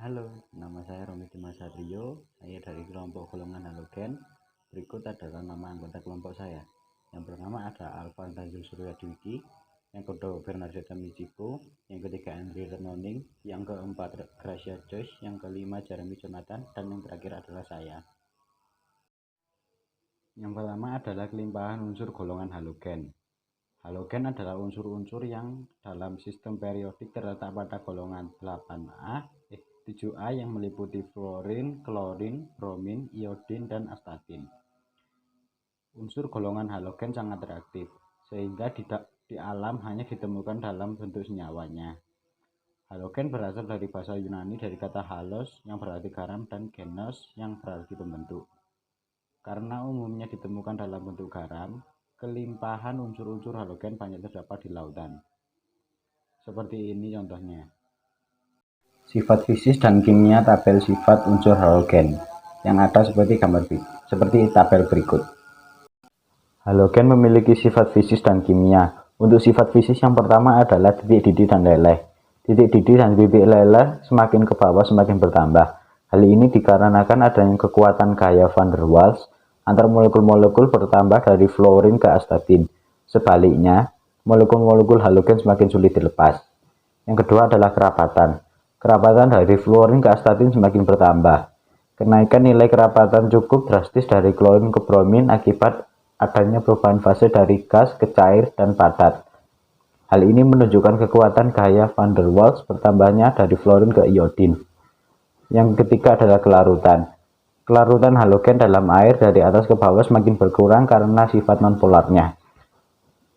Halo, nama saya Romi Dimas Satrio. Saya dari kelompok golongan halogen. Berikut adalah nama anggota kelompok saya. Yang pertama ada Alfa Tanjung Surya Dwiki, yang kedua Bernardo Michiko, yang ketiga Andri Renoning, yang keempat Gracia Joyce, yang kelima Jeremy Jonathan, dan yang terakhir adalah saya. Yang pertama adalah kelimpahan unsur golongan halogen. Halogen adalah unsur-unsur yang dalam sistem periodik terletak pada golongan 7A yang meliputi fluorin, klorin, bromin, iodin, dan astatin. Unsur golongan halogen sangat reaktif, sehingga di alam hanya ditemukan dalam bentuk senyawanya. Halogen berasal dari bahasa Yunani dari kata halos yang berarti garam dan genos yang berarti pembentuk. Karena umumnya ditemukan dalam bentuk garam, kelimpahan unsur-unsur halogen banyak terdapat di lautan. Seperti ini contohnya. Sifat fisik dan kimia tabel sifat unsur halogen yang ada seperti tabel berikut. Halogen memiliki sifat fisik dan kimia. Untuk sifat fisik yang pertama adalah titik didih dan leleh. Titik didih dan titik leleh semakin ke bawah semakin bertambah. Hal ini dikarenakan adanya kekuatan gaya van der Waals antar molekul-molekul bertambah dari fluorin ke astatin. Sebaliknya, molekul-molekul halogen semakin sulit dilepas. Yang kedua adalah kerapatan. Kerapatan dari fluorin ke astatin semakin bertambah. Kenaikan nilai kerapatan cukup drastis dari klorin ke bromin akibat adanya perubahan fase dari gas ke cair dan padat. Hal ini menunjukkan kekuatan gaya van der Waals bertambahnya dari fluorin ke iodin. Yang ketiga adalah kelarutan. Kelarutan halogen dalam air dari atas ke bawah semakin berkurang karena sifat nonpolarnya.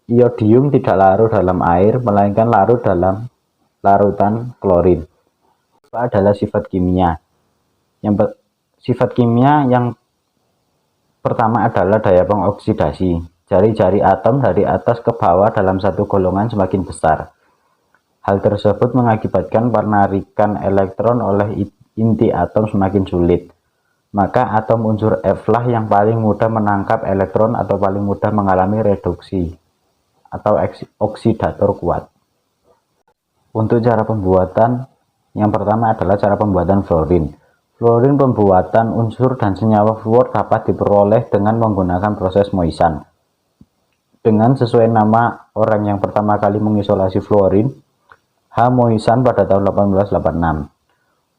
Iodium tidak larut dalam air, melainkan larut dalam larutan klorin. Apa adalah sifat kimia? Sifat kimia yang pertama adalah daya pengoksidasi. Jari-jari atom dari atas ke bawah dalam satu golongan semakin besar. Hal tersebut mengakibatkan penarikan elektron oleh inti atom semakin sulit. Maka atom unsur F lah yang paling mudah menangkap elektron atau paling mudah mengalami reduksi atau oksidator kuat. Untuk cara pembuatan, yang pertama adalah cara pembuatan fluorin. Fluorin pembuatan unsur dan senyawa fluor dapat diperoleh dengan menggunakan proses Moissan. Dengan sesuai nama orang yang pertama kali mengisolasi fluorin, H. Moissan pada tahun 1886.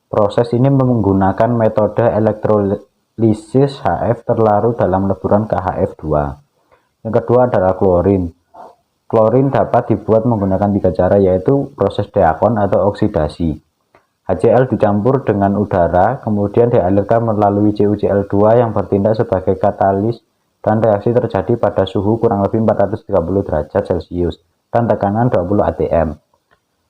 Proses ini menggunakan metode elektrolisis HF terlarut dalam leburan KHF2. Yang kedua adalah klorin. Klorin dapat dibuat menggunakan 3 cara, yaitu proses deakon atau oksidasi. HCl dicampur dengan udara, kemudian dialirkan melalui CuCl2 yang bertindak sebagai katalis dan reaksi terjadi pada suhu kurang lebih 430 derajat Celcius dan tekanan 20 atm.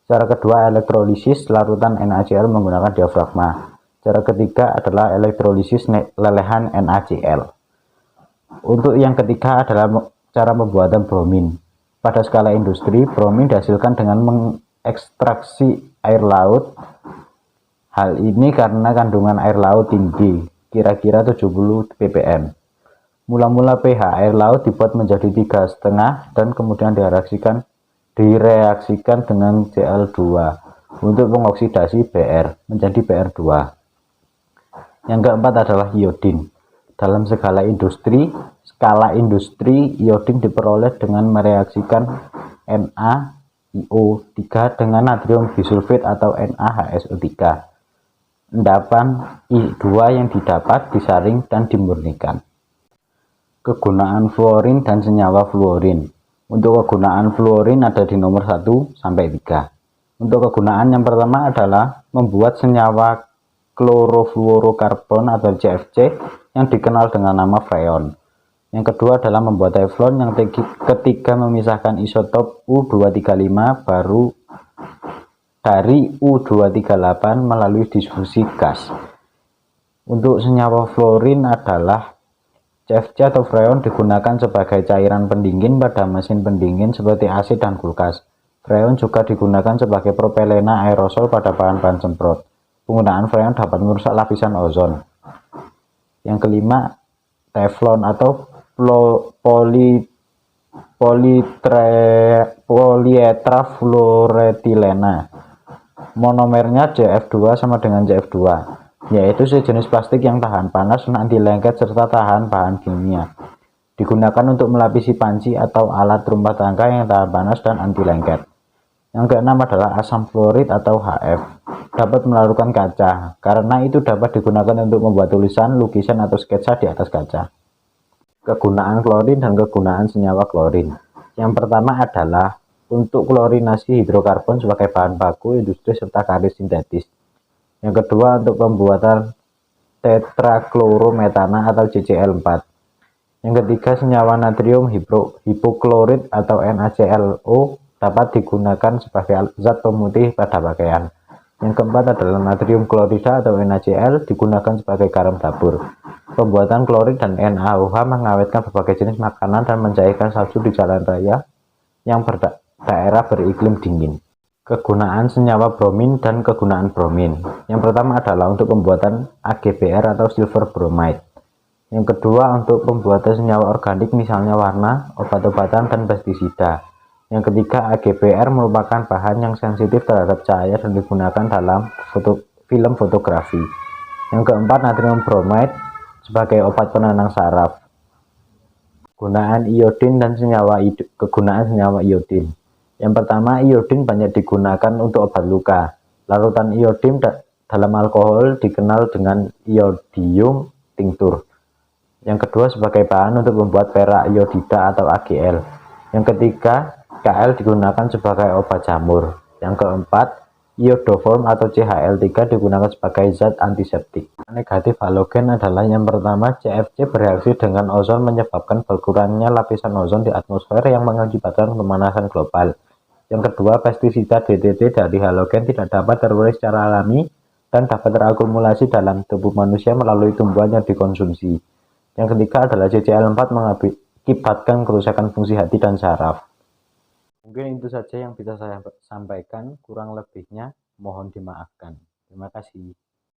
Cara kedua elektrolisis larutan NaCl menggunakan diafragma. Cara ketiga adalah elektrolisis lelehan NaCl. Untuk yang ketiga adalah cara pembuatan bromin. Pada skala industri, bromin dihasilkan dengan mengekstraksi air laut. Hal ini karena kandungan air laut tinggi, kira-kira 70 ppm. Mula-mula pH air laut dibuat menjadi 3,5 dan kemudian direaksikan dengan Cl2 untuk mengoksidasi Br menjadi Br2. Yang keempat adalah iodin. Dalam skala industri, iodin diperoleh dengan mereaksikan NaIO3 dengan natrium bisulfit atau NaHSO3. Endapan I2 yang didapat disaring dan dimurnikan. Kegunaan fluorin dan senyawa fluorin. Untuk kegunaan fluorin ada di nomor 1 sampai 3. Untuk kegunaan yang pertama adalah membuat senyawa klorofluorokarbon atau CFC yang dikenal dengan nama freon. Yang kedua adalah membuat teflon. Yang ketiga memisahkan isotop U235 baru dari U238 melalui difusi gas. Untuk senyawa fluorin adalah CFC atau freon digunakan sebagai cairan pendingin pada mesin pendingin seperti AC dan kulkas. Freon juga digunakan sebagai propelena aerosol pada bahan-bahan semprot. Penggunaan freon dapat merusak lapisan ozon. Yang kelima, teflon atau polieterafluoretilena. Monomernya CF2 sama dengan CF2, yaitu sejenis plastik yang tahan panas dan anti lengket serta tahan bahan kimia. Digunakan untuk melapisi panci atau alat rumah tangga yang tahan panas dan anti lengket. Yang keenam adalah asam fluorid atau HF. Dapat melarutkan kaca, karena itu dapat digunakan untuk membuat tulisan, lukisan, atau sketsa di atas kaca. Kegunaan klorin dan kegunaan senyawa klorin. Yang pertama adalah untuk klorinasi hidrokarbon sebagai bahan baku industri serta karir sintetis. Yang kedua untuk pembuatan tetraklorometana atau CCl4. Yang ketiga senyawa natrium hipoklorit atau NaClO dapat digunakan sebagai zat pemutih pada pakaian. Yang keempat adalah natrium klorida atau NaCl digunakan sebagai garam dapur. Pembuatan klorin dan NaOH mengawetkan berbagai jenis makanan dan mencairkan salju di jalan raya yang daerah beriklim dingin. Kegunaan senyawa bromin dan kegunaan bromin. Yang pertama adalah untuk pembuatan AgBr atau silver bromide. Yang kedua untuk pembuatan senyawa organik misalnya warna, obat-obatan, dan pestisida. Yang ketiga AgBr merupakan bahan yang sensitif terhadap cahaya dan digunakan dalam film fotografi. Yang keempat natrium bromide sebagai obat penenang saraf. Kegunaan iodin dan kegunaan senyawa iodin. Yang pertama, iodin banyak digunakan untuk obat luka. Larutan iodin dalam alkohol dikenal dengan iodium tinctur. Yang kedua, sebagai bahan untuk membuat perak iodida atau AgL. Yang ketiga, Kl digunakan sebagai obat jamur. Yang keempat, iodoform atau CHL3 digunakan sebagai zat antiseptik. Negatif halogen adalah yang pertama, CFC bereaksi dengan ozon menyebabkan berkurangnya lapisan ozon di atmosfer yang mengakibatkan pemanasan global. Yang kedua, pestisida DDT dari halogen tidak dapat terurai secara alami dan dapat terakumulasi dalam tubuh manusia melalui tumbuhan yang dikonsumsi. Yang ketiga adalah CCl4 mengakibatkan kerusakan fungsi hati dan saraf. Mungkin itu saja yang bisa saya sampaikan, kurang lebihnya mohon dimaafkan. Terima kasih.